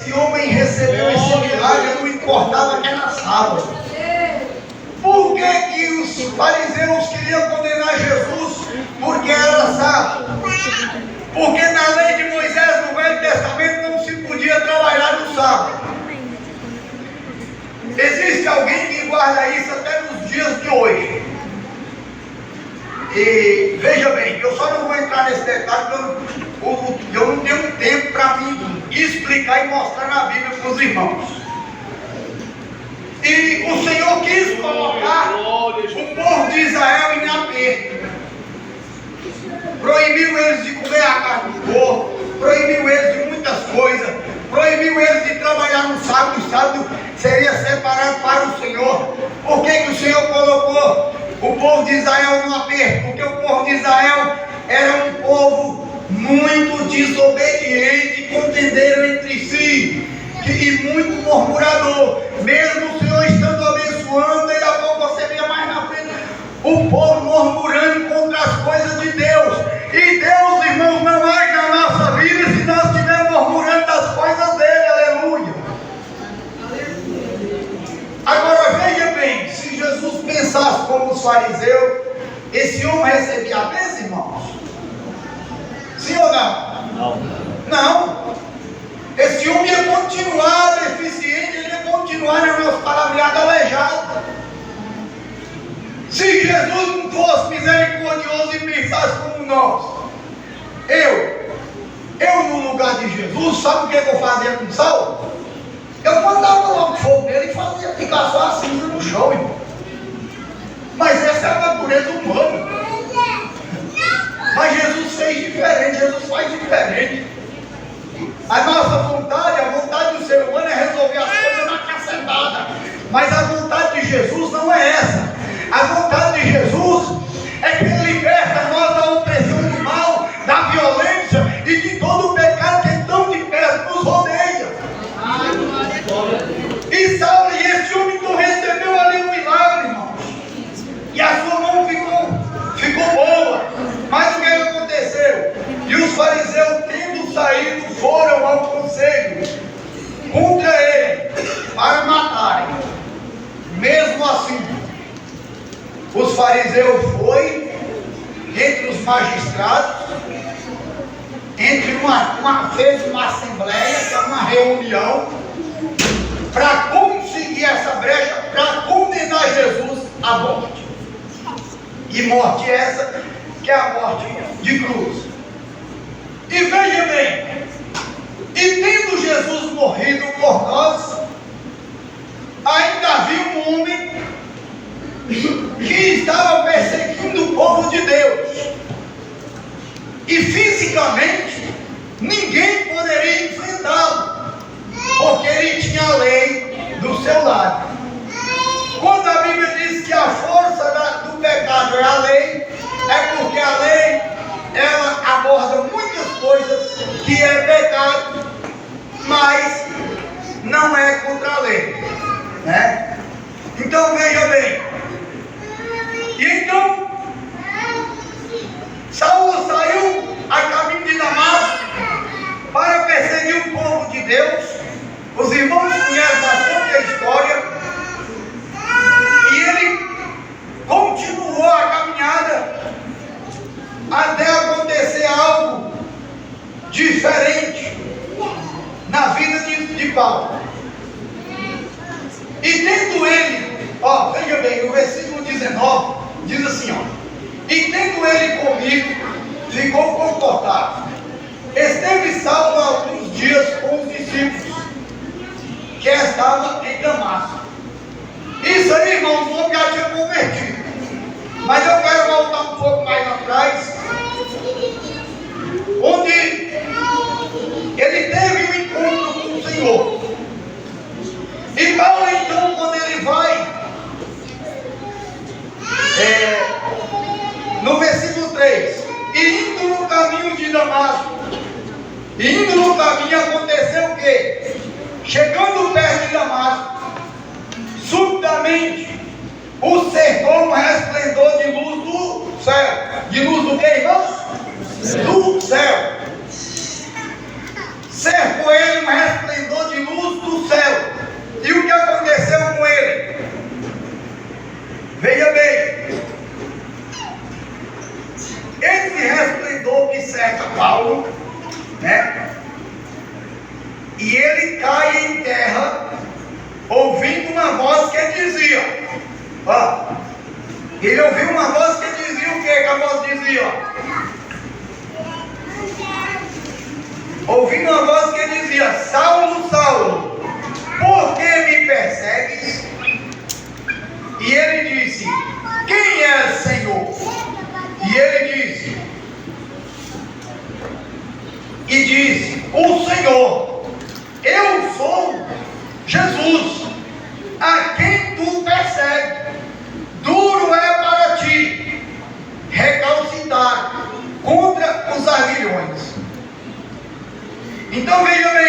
Esse homem recebeu esse milagre, não importava que era sábado. Por que os fariseus queriam condenar Jesus? Porque era sábado. Porque na lei de Moisés, no Velho Testamento, não se podia trabalhar no sábado. Existe alguém que guarda isso até nos dias de hoje. E veja bem, eu só não vou entrar nesse detalhe, porque eu não tenho tempo para mim explicar e mostrar na Bíblia para os irmãos. E o Senhor quis colocar o povo de Israel em aperto. Proibiu eles de comer a carne do porco, proibiu eles de muitas coisas, proibiu eles de trabalhar no sábado. O sábado seria separado para o Senhor. Por que o Senhor colocou o povo de Israel no aperto? Porque o povo de Israel era um povo muito desobediente, contenderam entre si e muito murmurador. Mesmo o Senhor estando abençoando, daqui a pouco você vê mais na frente o povo murmurando contra as coisas de Deus. E Deus, irmãos, não age na nossa vida se nós estivermos murmurando das coisas dele. Aleluia. Agora veja bem, se Jesus pensasse como os fariseus, esse homem recebia a bênção, irmãos? Sim ou não? Não. Não. Esse homem ia continuar deficiente, ele ia continuar, nas minhas palavreadas, aleijado. Se Jesus não fosse misericordioso e pensasse como nós, eu no lugar de Jesus, sabe o que eu fazia com sal? Eu mandava logo fogo nele e fazia ficar só a cinza no chão, irmão. Mas essa é a natureza humana. Mas Jesus fez diferente, Jesus faz diferente. A nossa vontade, a vontade do ser humano é resolver as coisas na cacetada. Mas a vontade de Jesus não é essa. A vontade de Jesus é que Ele liberta nós da opressão do mal, da violência e de todo o pecado que tão de perto nos rodeia. E sabe, esse homem não recebeu ali um milagre, irmãos. E a sua mão ficou boa. Mas o que aconteceu? E os fariseus, tendo saído, foram ao conselho contra ele para matarem. Mesmo assim, os fariseus foram entre os magistrados, fez uma assembleia, que é uma reunião, para conseguir essa brecha, para condenar Jesus à morte. E morte essa, que é a morte de cruz. E veja bem, e tendo Jesus morrido por nós, ainda havia um homem que estava perseguindo o povo de Deus. E fisicamente, ninguém poderia enfrentá-lo, porque ele tinha a lei do seu lado. Quando a Bíblia diz que a força do pecado é a lei, é porque a lei, ela aborda muitas coisas que é pecado, mas não é contra a lei, né? Então veja bem, e então Saulo saiu a caminho de Damasco para perseguir o povo de Deus. Os irmãos conhecem bastante a história. E ele continuou a caminhada até acontecer algo diferente na vida de Paulo. E tendo ele, veja bem, no versículo 19, diz assim, e tendo ele comigo, ficou confortável. Esteve Saulo alguns dias com os discípulos, que estavam em Damasco. Isso aí, irmãos, o homem já tinha convertido. Mas eu quero voltar um pouco mais atrás, onde ele teve um encontro com o Senhor. E Paulo, então, quando ele vai, no versículo 3, e indo no caminho de Damasco, aconteceu o quê? Chegando perto de Damasco, subitamente o cercou um resplendor de luz do céu. De luz do que, irmãos? Do céu. Cercou ele um resplendor de E ele cai em terra, ouvindo uma voz que dizia, ó, ele ouviu uma voz que dizia o que a voz dizia? Ouvindo uma voz que dizia, Saulo, Saulo, por que me persegues? E ele disse, quem é, Senhor? E ele disse, o Senhor, eu sou Jesus, a quem tu persegues. Duro é para ti recalcitrar contra os aguilhões. Então veja bem,